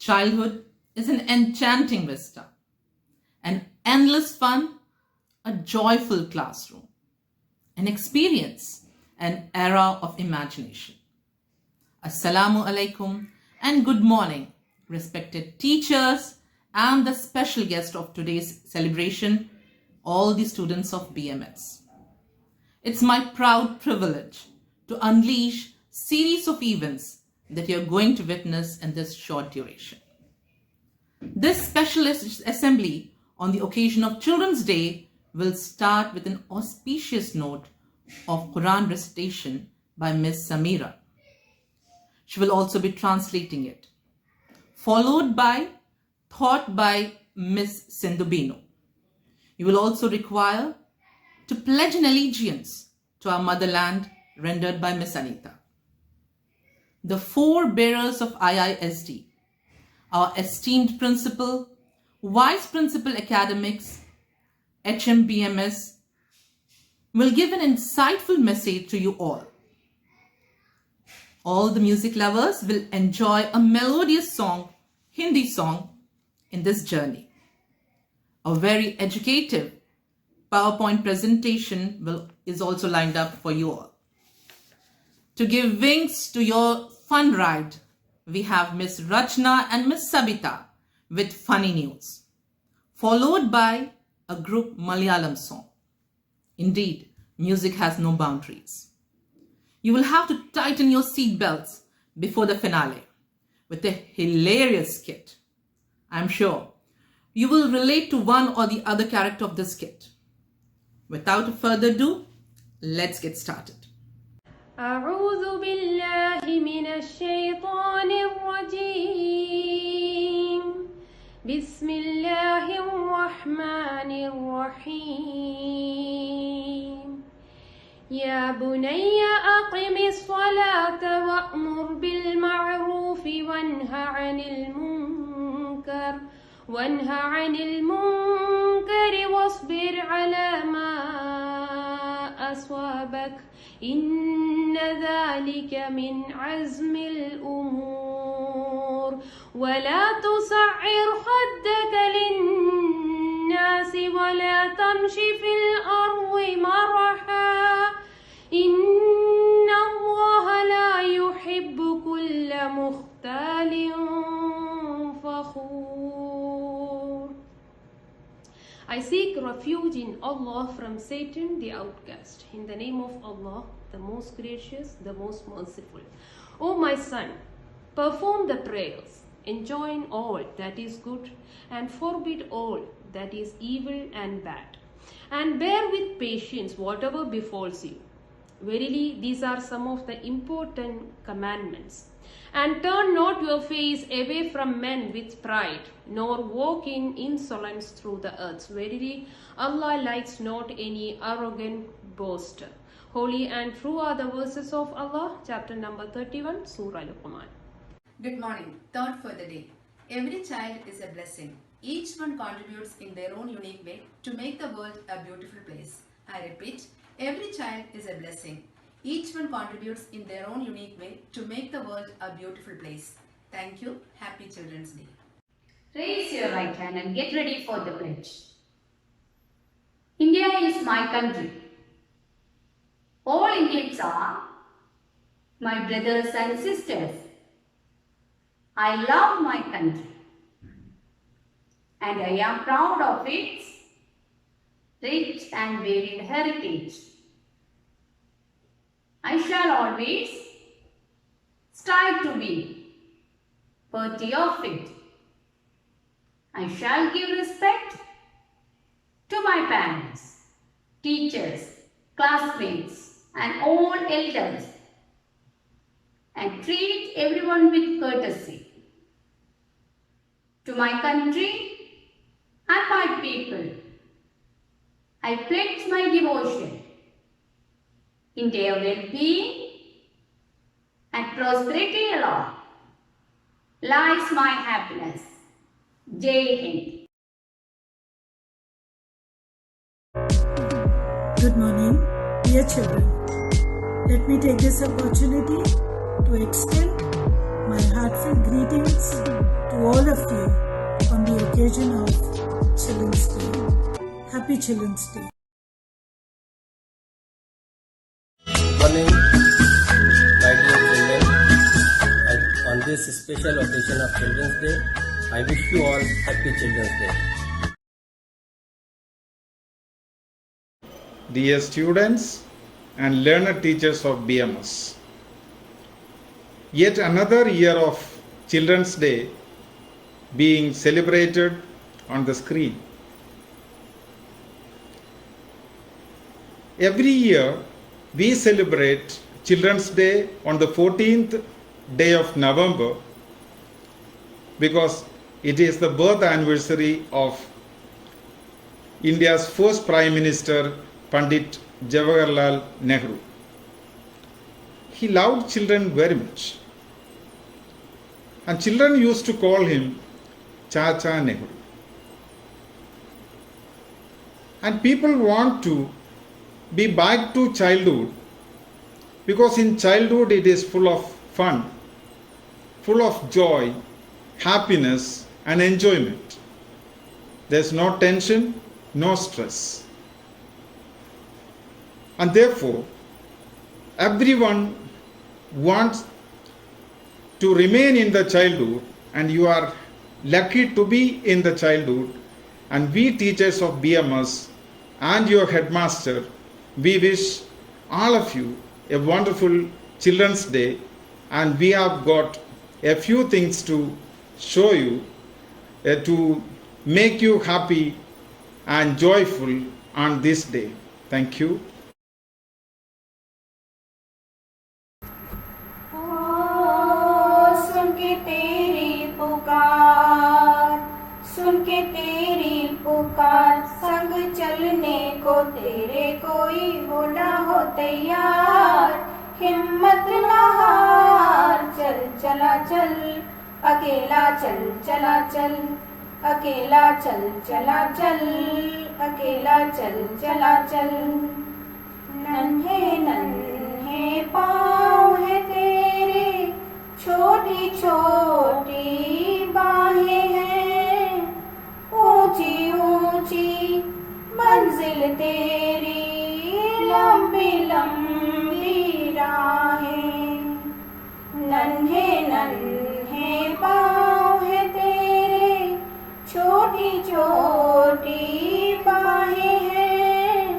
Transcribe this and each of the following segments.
Childhood is an enchanting vista, an endless fun, a joyful classroom, an experience, an era of imagination. Assalamu alaikum and good morning, respected teachers and the special guest of today's celebration, all the students of BMS. It's my proud privilege to unleash series of events that you're going to witness in this short duration. This special assembly on the occasion of Children's Day will start with an auspicious note of Quran recitation by Miss Samira. She will also be translating it, followed by thought by Miss Sindubino. You will also require to pledge an allegiance to our motherland rendered by Miss Anita. The four bearers of IISD, our esteemed principal, vice principal academics, HMBMS, will give an insightful message to you all. All the music lovers will enjoy a melodious song, Hindi song, in this journey. A very educative PowerPoint presentation is also lined up for you all. To give wings to your fun ride, we have Miss Rachna and Miss Sabita with funny news, followed by a group Malayalam song. Indeed, music has no boundaries. You will have to tighten your seat belts before the finale with a hilarious skit. I'm sure you will relate to one or the other character of this skit. Without further ado, let's get started. أعوذ بالله من الشيطان الرجيم بسم الله الرحمن الرحيم يا بني أقم الصلاة وأمر بالمعروف وانه عن المنكر واصبر على ما أصابك إن ذلك من عزم الأمور ولا تصعر خدك للناس ولا تمش في الأرض مرحا إن الله لا يحب كل مختال فخور. I seek refuge in Allah from Satan the outcast. In the name of Allah, the most gracious, the most merciful. O my son, perform the prayers, enjoin all that is good and forbid all that is evil and bad, and bear with patience whatever befalls you. Verily, these are some of the important commandments. And turn not your face away from men with pride, nor walk in insolence through the earth. Verily, Allah likes not any arrogant boaster. Holy and true are the verses of Allah, chapter number 31, Surah Al-Quran. Good morning. Thought for the day. Every child is a blessing. Each one contributes in their own unique way to make the world a beautiful place. I repeat, every child is a blessing. Each one contributes in their own unique way to make the world a beautiful place. Thank you. Happy Children's Day. Raise your right hand and get ready for the pledge. India is my country. All Indians are my brothers and sisters. I love my country and I am proud of its rich and varied heritage. I shall always strive to be worthy of it. I shall give respect to my parents, teachers, classmates, and all elders, and treat everyone with courtesy. To my country and my people, I pledge my devotion. In their well-being and prosperity alone lies my happiness. Jai Hind. Good morning, dear children. Let me take this opportunity to extend my heartfelt greetings to all occasion of Children's Day. Happy Children's Day. Morning, my dear children. On this special occasion of Children's Day, I wish you all happy Children's Day. Dear students and learner teachers of BMS, yet another year of Children's Day being celebrated on the screen. Every year we celebrate Children's Day on the 14th day of November because it is the birth anniversary of India's first Prime Minister Pandit Jawaharlal Nehru. He loved children very much, and children used to call him Chacha Nehru. And people want to be back to childhood because in childhood it is full of fun, full of joy, happiness and enjoyment. There's no tension, no stress. And therefore, everyone wants to remain in the childhood, and you are lucky to be in the childhood. And we teachers of BMS and your headmaster, we wish all of you a wonderful Children's Day, and we have got a few things to show you to make you happy and joyful on this day. Thank you. सुन के तेरी पुकार, सुन के तेरी पुकार, संग चलने को तेरे कोई हो ना हो तैयार, हिम्मत ना हार, चल चला चल, अकेला चल चला चल, अकेला चल चला चल, अकेला चल चला चल। नन्हे नन्हे पाँव है तेरे, छोटी छोटी बाहें हैं, ऊंची ऊंची मंजिल तेरी, लंबी लंबी राहें। नन्हे नन्हे पाँव है तेरे, छोटी छोटी बाहें हैं,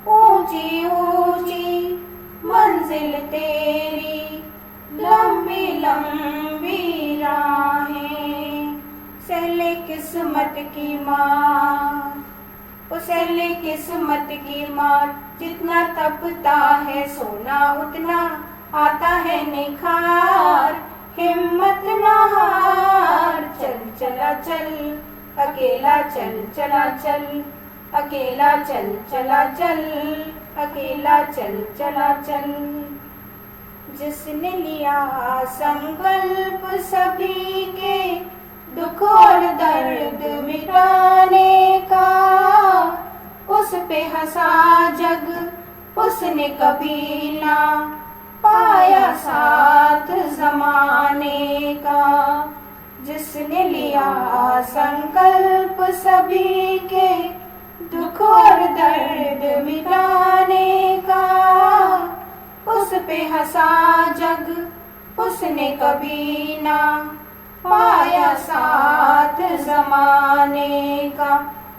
ऊंची ऊंची मंजिल तेरी, लंबी लंबी राहें। सहले किस्मत की मार, ओ सहले किस्मत की मार, जितना तपता है सोना उतना आता है निखार, हिम्मत ना हार, चल चला चल, अकेला चल चला चल, अकेला चल चला चल, अकेला चल चला चल। जिसने लिया संकल्प सभी के दुख और दर्द मिटाने का, उस पे हंसा जग उसने कभी ना पाया साथ जमाने का। जिसने लिया संकल्प सभी के दुख और दर्द मिटाने का, उस पे हंसा जग उसने कभी ना पाया साथ जमाने का।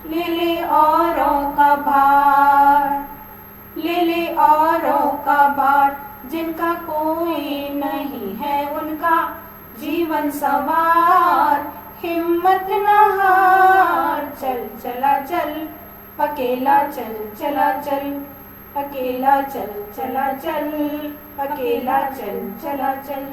ले ले औरों का भार, ले ले औरों का भार, जिनका कोई नहीं है उनका जीवन सवार, हिम्मत न हार, चल चला चल, अकेला चल चला चल, अकेला चल चला चल, अकेला चल चला चल।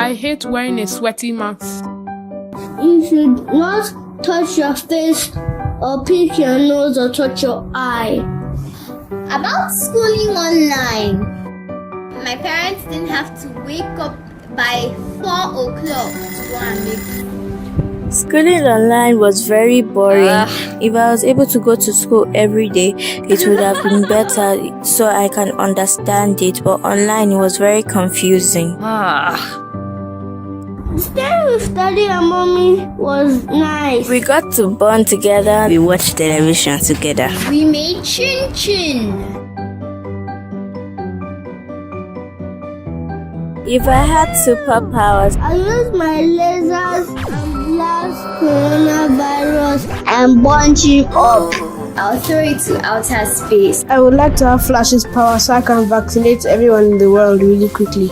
I hate wearing a sweaty mask. You should not touch your face or pick your nose or touch your eye. About schooling online, my parents didn't have to wake up by 4 o'clock to go and make food. Schooling online was very boring. If I was able to go to school every day, it would have been better so I can understand it. But online, it was very confusing. Staying with Daddy and Mommy was nice. We got to bond together. We watched television together. We made chin chin. If I had superpowers, I used my lasers and blast coronavirus and bunch him up. I'll throw it to outer space. I would like to have Flash's power so I can vaccinate everyone in the world really quickly.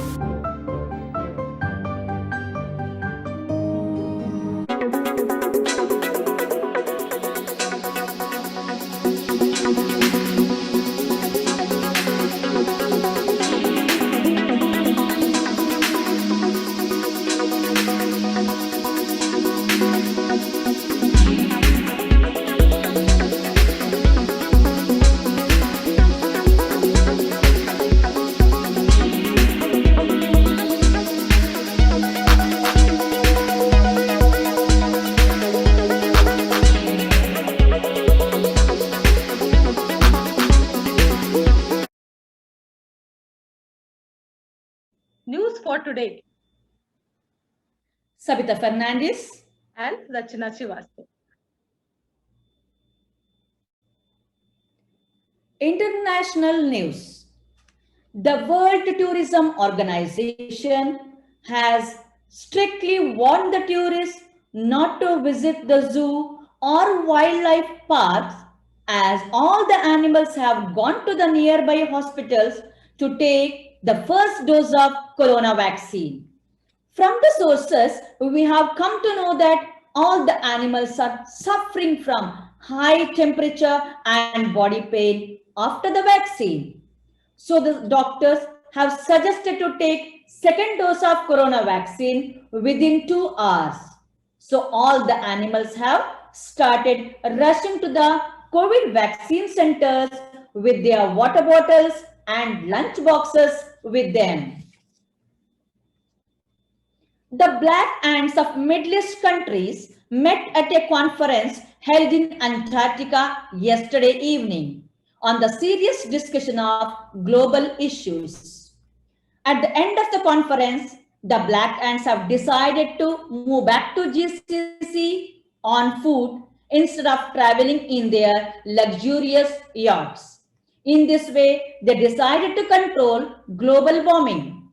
News for today. Sabita Fernandez and Rachana Srivastav. International news. The World Tourism Organization has strictly warned the tourists not to visit the zoo or wildlife parks, as all the animals have gone to the nearby hospitals to take the first dose of corona vaccine. From the sources, we have come to know that all the animals are suffering from high temperature and body pain after the vaccine. So the doctors have suggested to take second dose of corona vaccine within 2 hours. So all the animals have started rushing to the COVID vaccine centers with their water bottles and lunch boxes with them. The black ants of Middle East countries met at a conference held in Antarctica yesterday evening on the serious discussion of global issues. At the end of the conference, the black ants have decided to move back to GCC on foot instead of traveling in their luxurious yachts. In this way, they decided to control global warming.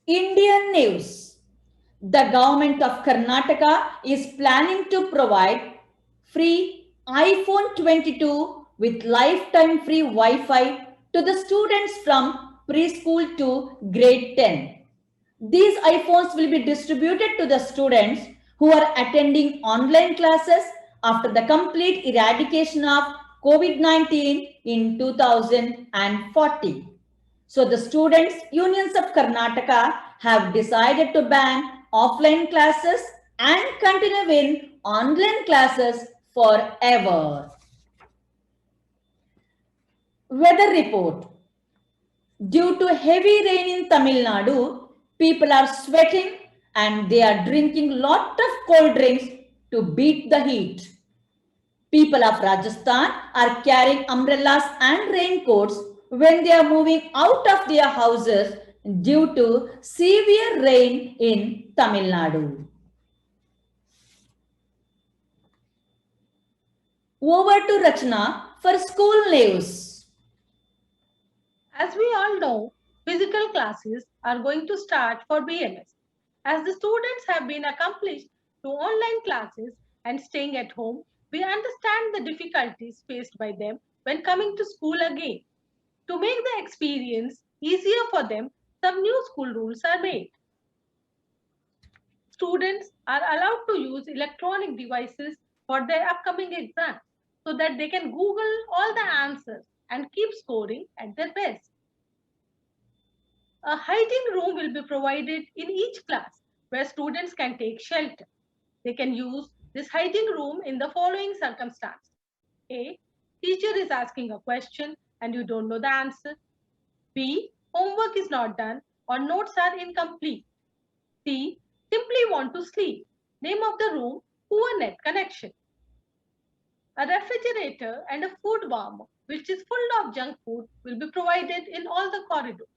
Indian news. The government of Karnataka is planning to provide free iPhone 22 with lifetime free Wi-Fi to the students from preschool to grade 10. These iPhones will be distributed to the students who are attending online classes after the complete eradication of COVID-19 in 2040. So the Students' Unions of Karnataka have decided to ban offline classes and continue in online classes forever. Weather report. Due to heavy rain in Tamil Nadu, people are sweating and they are drinking lot of cold drinks to beat the heat. People of Rajasthan are carrying umbrellas and raincoats when they are moving out of their houses due to severe rain in Tamil Nadu. Over to Rachna for school news. As we all know, physical classes are going to start for BMS. As the students have been accustomed to online classes and staying at home, we understand the difficulties faced by them when coming to school again. To make the experience easier for them, some new school rules are made. Students are allowed to use electronic devices for their upcoming exams so that they can Google all the answers and keep scoring at their best. A hiding room will be provided in each class where students can take shelter. They can use this hiding room in the following circumstance. A. Teacher is asking a question and you don't know the answer. B. Homework is not done or notes are incomplete. C. Simply want to sleep. Name of the room, poor net connection. A refrigerator and a food warmer, which is full of junk food, will be provided in all the corridors.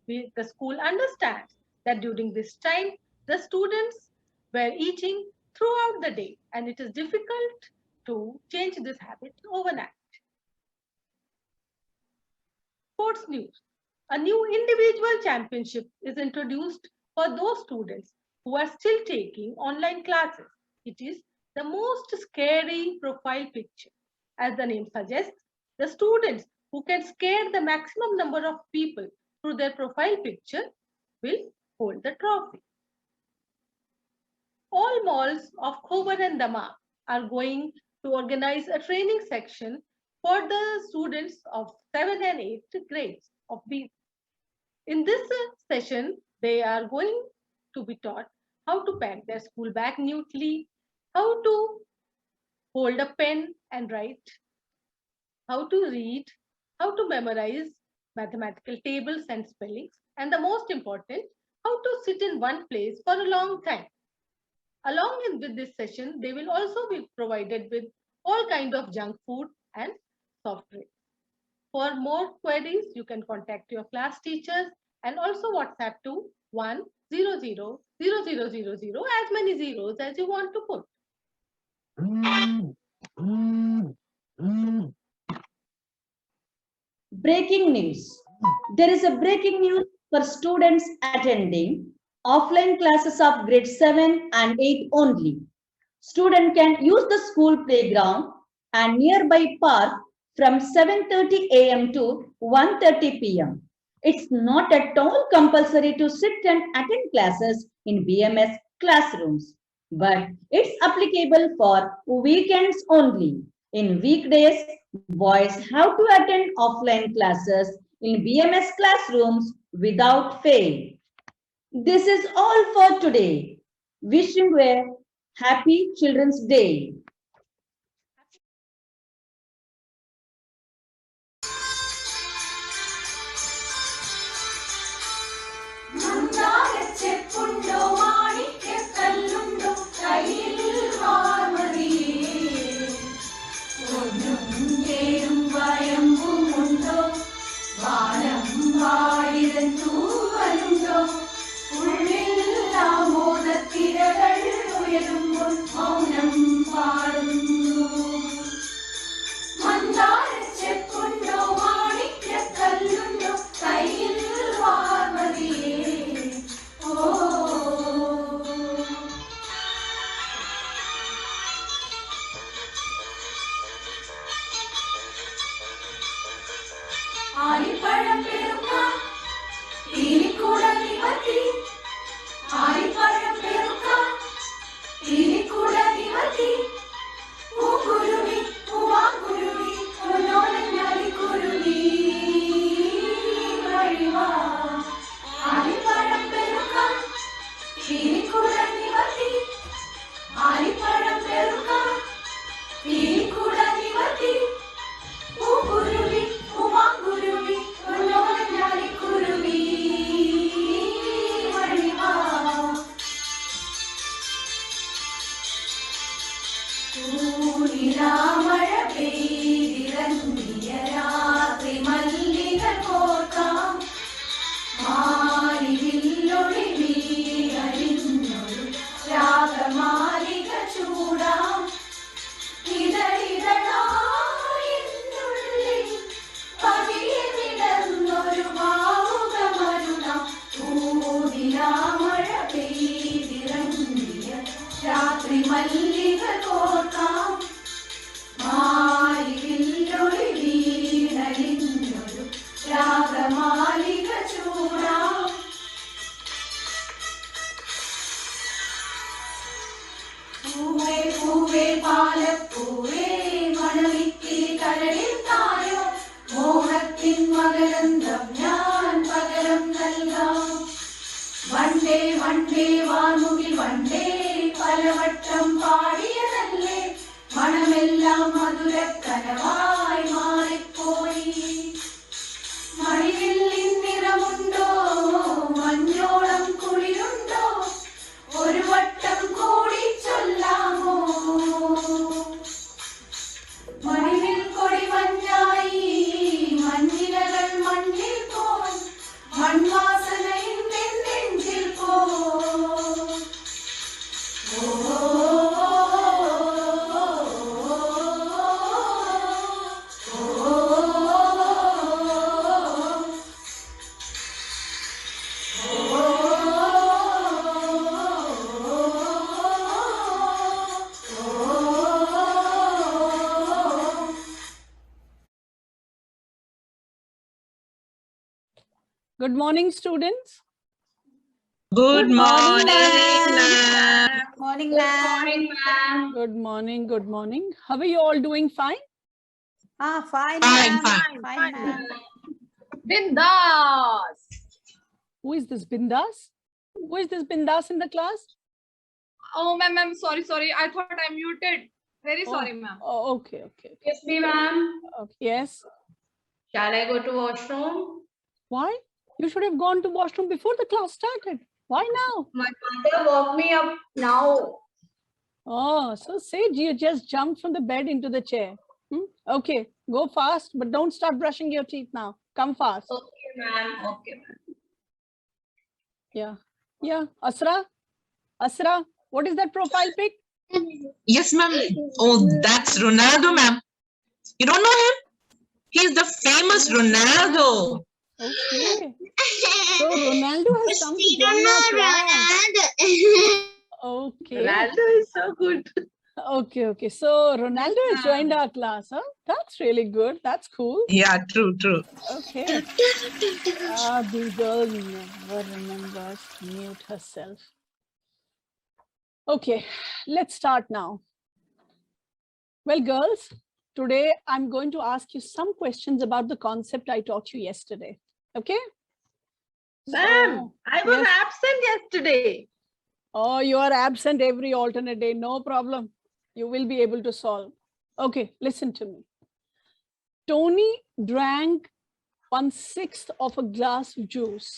The school understands that during this time, the students were eating throughout the day and it is difficult to change this habit overnight. Sports news. A new individual championship is introduced for those students who are still taking online classes. It is the most scary profile picture. As the name suggests, the students who can scare the maximum number of people through their profile picture will hold the trophy. All malls of Khobar and Daman are going to organize a training section for the students of 7th and 8th grades of these. In this session, they are going to be taught how to pack their school bag neatly, how to hold a pen and write, how to read, how to memorize mathematical tables and spellings, and the most important, how to sit in one place for a long time. Along with this session, they will also be provided with all kinds of junk food and soft drinks. For more queries, you can contact your class teachers and also WhatsApp to 1000000, as many zeros as you want to put. Breaking news. There is a breaking news for students attending offline classes of grade 7 and 8 only. Student can use the school playground and nearby park from 7:30 a.m. to 1:30 p.m. It's not at all compulsory to sit and attend classes in BMS classrooms, but it's applicable for weekends only. In weekdays, boys have to attend offline classes in BMS classrooms without fail. This is all for today. Wishing you a happy Children's Day. പണ്ടേ വാർമുകിൽ വണ്ടേ പലവട്ടം പാടിയതല്ലേ മണമെല്ലാം മധുരക്കനവായി മാറിപ്പോയി മണിവില്ലിൻ നിറമുണ്ടോ മഞ്ഞോളം കുളിരുണ്ടോ ഒരു വട്ടം കൂടി ചൊല്ലാമോ മണിവിൽ കൊടി മഞ്ഞായി മഞ്ഞിലകൾ മണ്ണിൽ പോൽ മൺവാസനയിൽ നെഞ്ചിൽ പോ Good morning, students. Good morning, ma'am. Morning, ma'am. Good morning. Good morning. How are you all doing? Fine? Fine, Fine, ma'am. fine. Ma'am. Bindas. Who is this Bindas? Who is this Bindas in the class? Oh, ma'am, I'm sorry. I thought I muted. Very sorry, ma'am. Oh, okay. Yes, ma'am. Okay. Yes. Shall I go to washroom? Why? You should have gone to washroom before the class started. Why now? My mother woke me up now. Oh, so Sage, you just jumped from the bed into the chair. Okay, go fast, but don't start brushing your teeth now. Come fast. Okay, ma'am. Okay, ma'am. Yeah. Asra, what is that profile pic? Yes, ma'am. Oh, that's Ronaldo, ma'am. You don't know him? He's the famous Ronaldo. Okay. So Ronaldo has come to join our class. Okay. Ronaldo is so good. Okay. So Ronaldo has joined our class, huh? That's really good. That's cool. Yeah, true. Okay. The girl never remembers to mute herself. Okay, let's start now. Well, girls, today I'm going to ask you some questions about the concept I taught you yesterday. Okay? Ma'am, I was yes. absent yesterday. Oh, you are absent every alternate day. No problem. You will be able to solve. Okay, listen to me. Tony drank 1/6 of a glass of juice.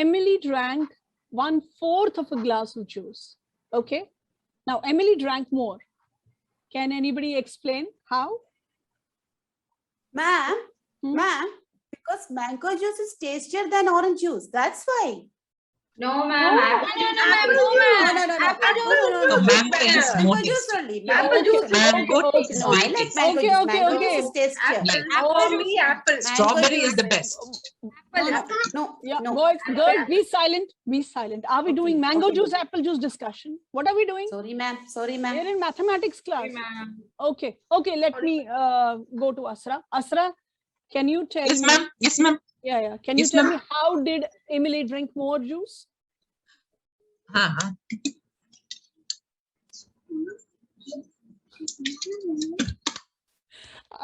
Emily drank 1/4 of a glass of juice. Okay. Now, Emily drank more. Can anybody explain how? Ma'am, because mango juice is tastier than orange juice. That's why. No, ma'am. No. So mango is more Mango juice tasty. only. Mango juice. Mango is No, I like mango juice. Mango juice is tastier. For me, apple. Strawberry is the best. No. Boys, girls, be silent. Be silent. Are we doing mango juice, apple juice discussion? What are we doing? Sorry, ma'am. We're in mathematics class. Okay. Let me go to Asra. Asra, can you tell Yes, me? ma'am. Yes, ma'am. Yeah. Can you Yes, tell ma'am. me how did Emily drink more juice?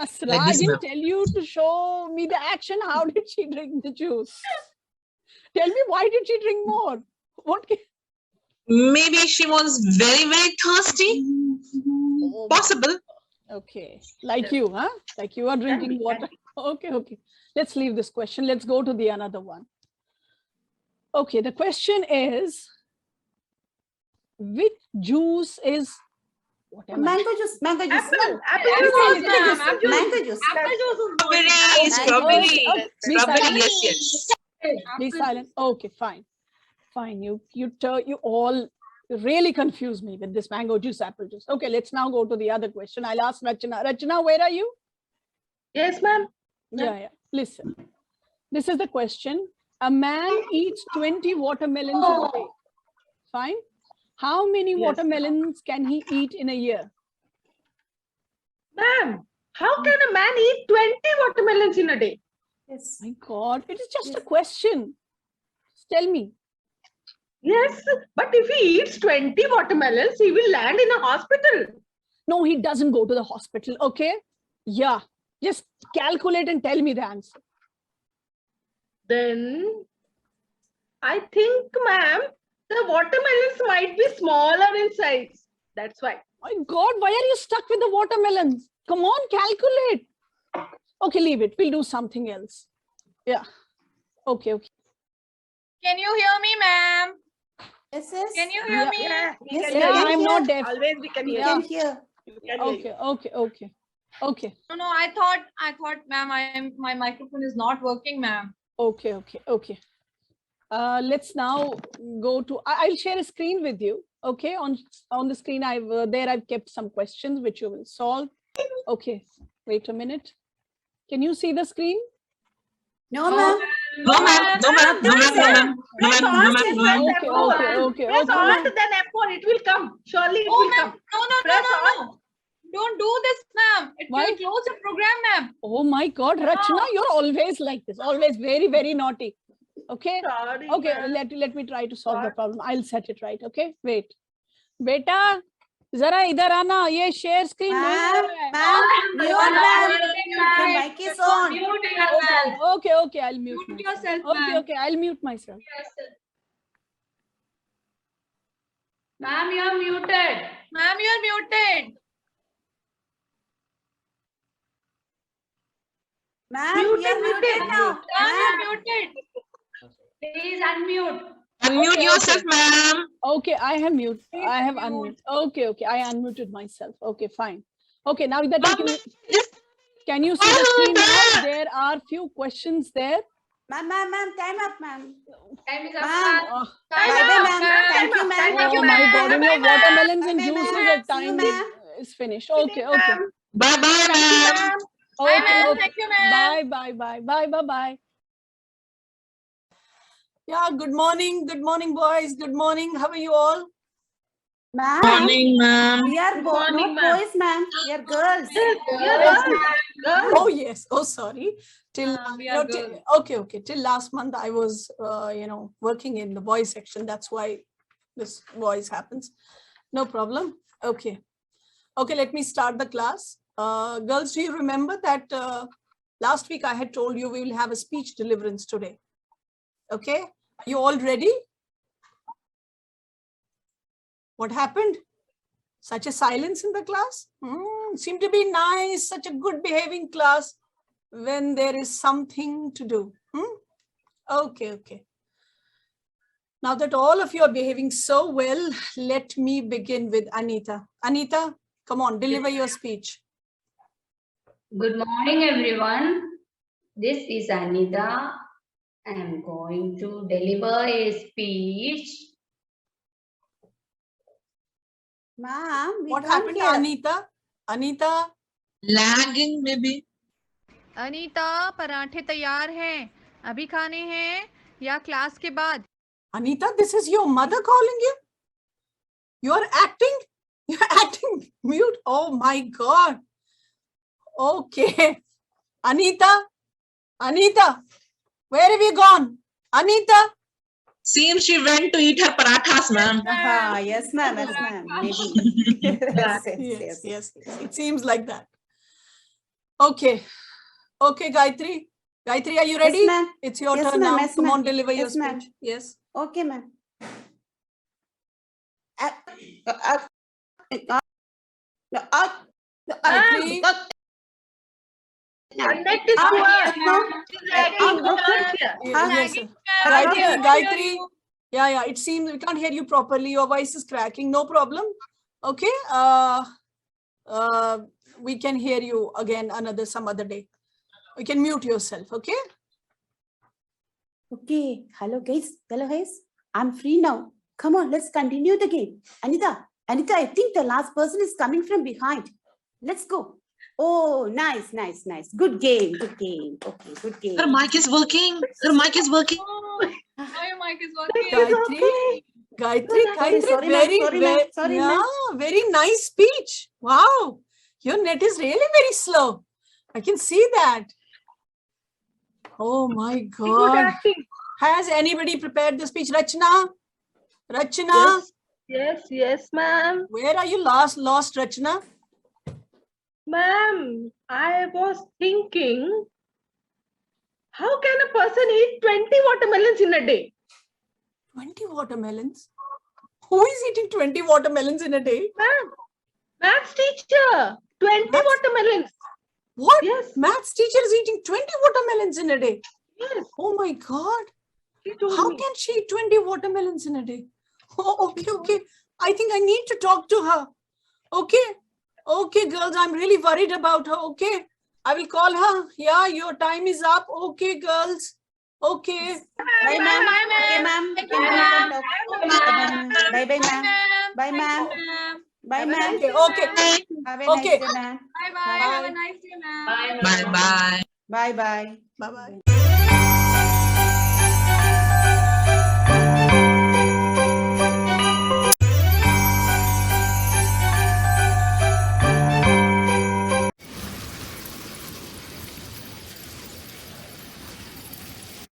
Asra, Like I this, didn't ma'am. tell you to show me the action. How did she drink the juice? Tell me, why did she drink more? What? Maybe she was very, very thirsty. Possible. Okay, like you, huh? Like you are drinking water. Okay. Let's leave this question. Let's go to the another one. Okay, the question is, which juice is what am I? Mango juice. Apple juice. Mango juice. Strawberry. Be Strawberry, silent. yes. Be silent. Okay, fine. You all really confuse me with this mango juice, apple juice. Okay, let's now go to the other question. I'll ask Rachana. Rachana, where are you? Yes, ma'am. Yeah. Listen, this is the question. A man eats 20 watermelons a day. Fine. How many watermelons can he eat in a year? Ma'am, how can a man eat 20 watermelons in a day? Yes. My God, it is just a question. Just tell me. Yes, but if he eats 20 watermelons, he will land in a hospital. No, he doesn't go to the hospital. Okay. Yeah. Just calculate and tell me the answer. Then I think, ma'am, the watermelons might be smaller in size. That's why. My God, why are you stuck with the watermelons? Come on, calculate. Okay, leave it. We'll do something else. Yeah. Okay. Can you hear me, ma'am? Yes, yes. Can you hear me? Yeah, I'm not deaf. Always we can hear. We can hear. Okay. No, I thought, ma'am, my microphone is not working, ma'am. Okay. Let's now go to. I'll share a screen with you. Okay, on the screen I've kept some questions which you will solve. Okay, wait a minute. Can you see the screen? No, ma'am. No, ma'am. No, ma'am. No, ma'am. No, ma'am. No, ma'am. No, ma'am. No, ma'am. Okay. Press Alt, then F4. It will come. Surely it will come. No. Don't do this, ma'am. It will close the program, ma'am. Oh my God, Rachna, you're always like this. Always very, very naughty. Okay. Sorry, okay. Let me try to solve the problem. I'll set it right. Okay. Wait. Beta, जरा इधर आना. ये share screen Ma'am, the mic is on. Okay. I'll mute yourself. Okay. I'll mute myself. Ma'am, you are muted. Ma'am, you are muted. Ma'am, you are muted now. Ma'am, you are muted. Please unmute. Unmute yourself, ma'am. Okay, I have unmuted. Okay, I unmuted myself. Okay, fine. Okay, now that can you see the screen now? There are few questions there. Ma'am, time up, ma'am. Time is up, Ma'am. ma'am. Bye-bye, ma'am. Thank you, ma'am. Oh my God, in your watermelons and Bye-bye, juices, ma'am. the See you, time ma'am. is finished. Okay. Bye-bye, ma'am. Okay, ma'am. Thank you, ma'am. Bye. Yeah, good morning, boys. Good morning. How are you all? Ma'am. Morning, ma'am. We are not boys, ma'am. We are girls. Oh yes. Oh, sorry. Till we are okay. Till last month, I was working in the boys section. That's why this voice happens. No problem. Okay. Let me start the class. Girls, do you remember that last week I had told you we will have a speech deliverance today? Okay. Are you all ready? What happened? Such a silence in the class? Seemed to be nice, such a good behaving class when there is something to do. Okay. Now that all of you are behaving so well, let me begin with Anita. Anita, come on, deliver your speech. Good morning, everyone. This is Anita. I am going to deliver a speech. Ma'am, what happened to Anita? Anita? Lagging, maybe. Anita, पराठे तैयार हैं. अभी खाने हैं या class के बाद? Anita, this is your mother calling you? You're acting mute. Oh my God. Okay. Anita, where have you gone? Anita? Seems she went to eat her parathas, ma'am. Yes, ma'am. Maybe. Yes. It seems like that. Okay, Gayatri. Gayatri, are you ready? Yes, ma'am. It's your Yes, turn ma'am. now. Yes, Come ma'am. on, deliver your Yes, ma'am. speech. Yes. Okay, ma'am. Gayatri. Gayatri. Yeah. It seems we can't hear you properly. Your voice is cracking. No problem. Okay. We can hear you again some other day. You can mute yourself. Okay. Okay. Hello, guys. I'm free now. Come on, let's continue the game. Anita, I think the last person is coming from behind. Let's go. Oh, nice. Good game. Okay, good game. Her mic is working. Now your mic is working. Gayatri, sorry, very nice speech. Wow, your net is really very slow. I can see that. Oh my God. Has anybody prepared the speech? Rachna? Yes, ma'am. Where are you lost, Rachna? Ma'am, I was thinking, how can a person eat 20 watermelons in a day? 20 watermelons? Who is eating 20 watermelons in a day? Ma'am, maths teacher, 20 watermelons. What? Yes. Maths teacher is eating 20 watermelons in a day? Yes. Oh my God. told How me. can she eat 20 watermelons in a day? Oh, okay. I think I need to talk to her. Okay, girls, I'm really worried about her. Okay, I will call her. Yeah, your time is up. Okay, girls. Okay. Bye, ma'am. Okay, ma'am. Thank Can you, we ma'am. talk? Bye, Bye, ma'am. Bye, ma'am. Bye, ma'am. Okay. Have a nice Okay. day, ma'am. Bye bye. Have a nice day, ma'am. Bye bye. Bye, bye. Bye-bye.